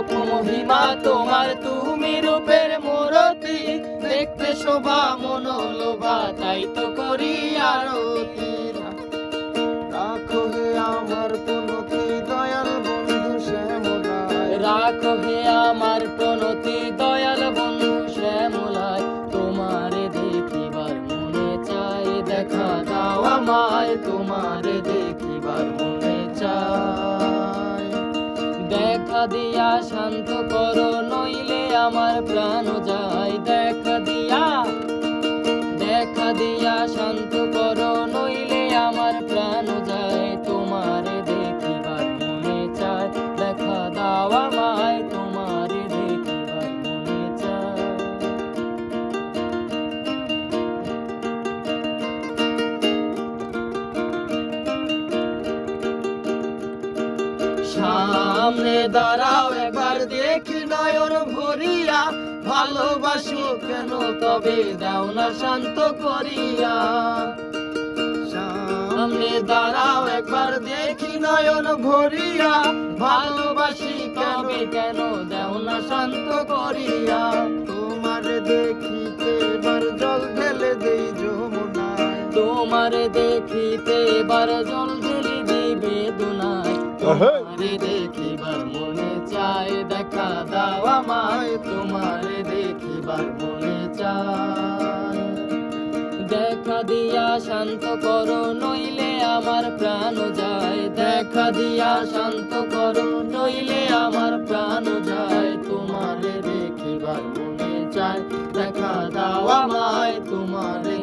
অরূপ মহিমা তোমার, তুমি রূপের মূরতি, দেখতে শোভা মনোলোভা, তাই তো করি আরতি। রাখো হে আমার প্রণতি দয়াল বন্ধু শ্যামলায়, রাখো হে আমার প্রণতি দয়াল বন্ধু শ্যামলায়, তোমারে দেখিবার মনে চাই, দেখা দাও আমায়, তোমারে দেখিবার মনে চাই। দেখা দিয়া শান্ত করো, নইলে আমার প্রাণ যায়, দেখা দিয়া শান্ত করো, নইলে আমার প্রাণ যায়, তোমারে দেখিবার মনে চায়, দেখা দাও আমায়, তোমারে দেখিবার মনে চায়। সামনে দাঁড়াও একবার দেখি নয়ন ভরিয়া, ভালোবাসো কেন তবে দাও না শান্ত করিয়া। সামনে দাঁড়াও একবার দেখি নয়ন ভরিয়া, ভালোবাসি তবে কেন দাও না শান্ত করিয়া। তোমার দেখিতে এবার জল ঢেলে দেই যমুনায়, তোমার দেখিতে এবার জল ঢেলে দিবে দুনায়, তোমারে দেখিবার মনে চায়, দেখা দাও আমায়, তোমারে দেখিবার মনে চায়। দেখা দিয়া শান্ত করো, নইলে আমার প্রাণ যায়, দেখা দিয়া শান্ত করো, নইলে আমার প্রাণ যায়, তোমারে দেখিবার মনে চায়, দেখা দাও আমায়, তোমারে